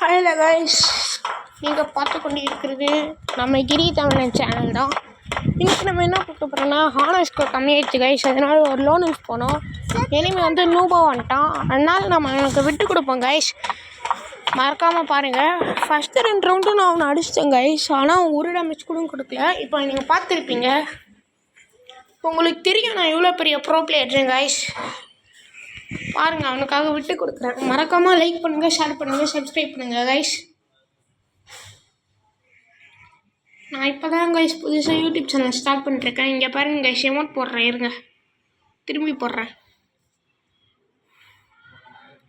Hello guys, நீங்கள் பார்த்து கொண்டு இருக்கிறது நம்ம கிரி தமிழன் சேனல் தான். இன்றைக்கி நம்ம என்ன பார்க்க போகிறோம்னா, ஹானஸ்கோ கம்மியாயிடுச்சு கைஸ். அதனால் ஒரு லோன் யூஸ் போனோம். இனிமேல் வந்து நூபா வந்துட்டான். அதனால் நம்ம எனக்கு விட்டு கொடுப்போம் கைஸ். மறக்காமல் பாருங்கள். ஃபஸ்ட்டு 2 ரவுண்டும் நான் அவனை அடிச்சிட்டேன் கைஸ். ஆனால் ஒரு டேமேஜ் கூட கொடுக்கல. இப்போ நீங்கள் பார்த்துருப்பீங்க. உங்களுக்கு தெரியும் நான் எவ்வளோ பெரிய ப்ரோ பிளேயர் கைஸ். பாருங்கள், அவனுக்காக விட்டு கொடுக்குறேன். மறக்காமல் லைக் பண்ணுங்கள், ஷேர் பண்ணுங்கள், சப்ஸ்கிரைப் பண்ணுங்கள் கைஸ். நான் இப்போ தான் கைஸ் புதுசாக யூடியூப் சேனல் ஸ்டார்ட் பண்ணிருக்கேன். இங்கே பாருங்கள் கைஸ், எமௌண்ட் போடுறேன். இருங்க, திரும்பி போடுறேன்.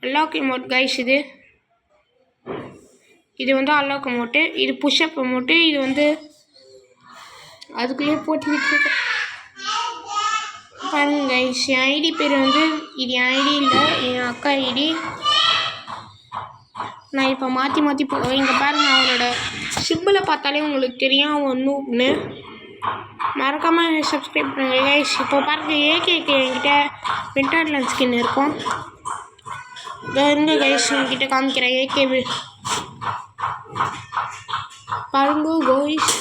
Unlock amount guys. இது வந்து அன்லாக் எமௌண்ட்டு. இது புஷ்அப் எமௌண்ட்டு. இது வந்து அதுக்குள்ளேயே போட்டுக்கிட்டு இருக்கேன். பாருங்க கைஸ், என் ஐடி பேர் வந்து, இது என் ஐடி இல்லை, என் அக்கா ஐடி. நான் இப்போ மாற்றி போடுவேன். இங்கே பாருங்கள், அவனோட சிம்பிளை பார்த்தாலே உங்களுக்கு தெரியும் அவன் நூப்னு. மறக்காமல் சப்ஸ்கிரைப் பண்ணுங்கள் கைஸ். இப்போ பாருங்கள், ஏகேக்கு என்கிட்ட விண்டர்லேண்ட் ஸ்கின் இருக்கும். இதோ இருங்க கைஸ், என்கிட்ட காமிக்கிறேன். ஏகே பாருங்க கைஸ்.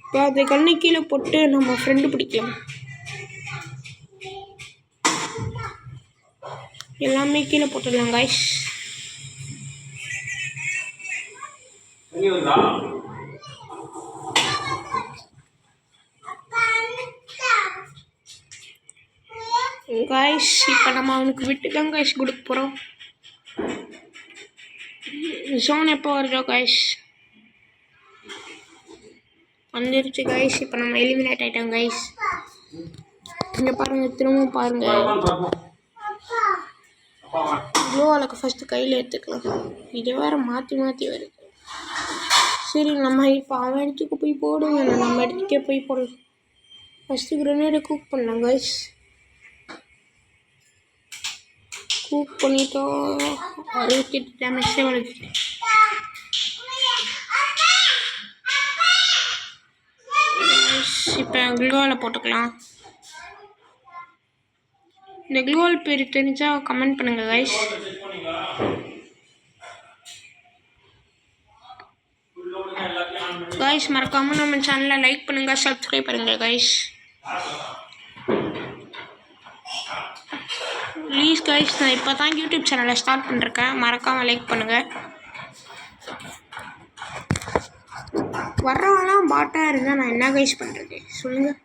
இப்போ அதை கண்ணு கீழே போட்டு நம்ம ஃப்ரெண்டு பிடிக்கலாம். எல்லாமே கீழே போட்டுடலாம் கைஸ். கைஸ், இப்போ நம்ம அவனுக்கு விட்டு தான் கைஸ் கொடுக்க போகிறோம். ஜோன் எப்போ வருதோ கைஸ்? வந்துருச்சு கைஸ். இப்போ நம்ம எலிமினேட் ஆகிட்டோம் கைஸ். இங்கே பாருங்கள், திரும்பவும் பாருங்கள். க்ளோவாலுக்கு ஃபஸ்ட்டு கையில் எடுத்துக்கலாம். இதை வேறு மாற்றி வருது. சரி, நம்ம இப்போ அவன் இடத்துக்கு போய் போடுங்க. நம்ம இடத்துக்கே போய் போடலாம். ஃபஸ்ட்டு கிரனேடை குக் பண்ணலாம் கைஸ். குக் பண்ணிட்டோம். 68 டேமேஜ் வருது. இப்போ க்ளோவால் போட்டுக்கலாம். இந்த க்ளோவால் பேர் தெரிஞ்சால் கமெண்ட் பண்ணுங்கள் கைஸ். கைஸ், மறக்காமல் நம்ம சேனலை லைக் பண்ணுங்கள், சப்ஸ்கிரைப் பண்ணுங்கள் கைஸ். ப்ளீஸ் கைஸ், நான் இப்போ தான் யூடியூப் சேனலை ஸ்டார்ட் பண்ணிருக்கேன். மறக்காமல் லைக் பண்ணுங்கள். வர்றவங்களாம் பாட்டாக இருந்தால் நான் என்ன கைஸ் பண்ணுறது சொல்லுங்கள்.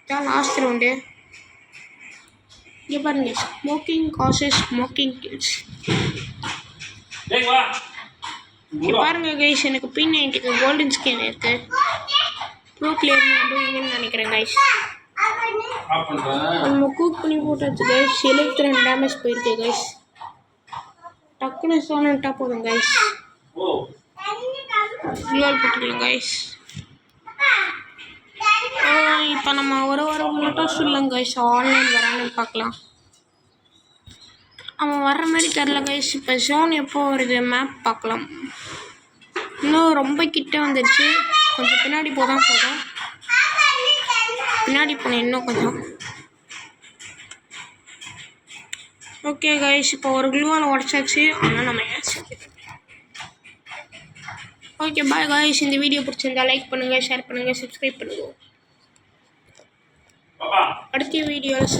இதான் லாஸ்ட் ரவுண்டு. இங்கே பாருங்க, ஸ்மோக்கிங் காசஸ் ஸ்மோக்கிங் கில்ஸ். இங்கே பாருங்க கைஸ், எனக்கு P90க்கு கோல்டன் ஸ்கின் இருக்குது. ப்ரோ பிளேயர் நம்புவீங்கன்னு நினைக்கிறேன் கைஸ். நம்ம குக் பண்ணி போட்டாச்சு கைஸ். 72 டேமேஜ் போயிருக்கு கைஸ். டக்குன்னு சோனட்டா போதும் கைஸ். க்ளோவால் போட்டுக்கலாம் கைஸ். இப்போ நம்ம ஒரு மட்டும் சொல்லுங்க கைஸ். ஆன்லைன் வரான்னு பார்க்கலாம். அவன் வர்ற மாதிரி தெரில கைஸ். இப்போ ஜோன் எப்போ வருது மேப் பார்க்கலாம். இன்னும் ரொம்ப கிட்ட வந்துடுச்சு. கொஞ்சம் பின்னாடி போதும். பின்னாடி போனேன் இன்னும் கொஞ்சம். ஓகே கைஸ், இப்போ ஒரு க்ளூவால் உடச்சாச்சு. ஆனால் நம்ம ஓகே பாய் கைஸ். இந்த வீடியோ பிடிச்சிருந்தா லைக் பண்ணுங்கள், ஷேர் பண்ணுங்கள், சப்ஸ்கிரைப் பண்ணுங்கள். அடுத்த வீடியோவில்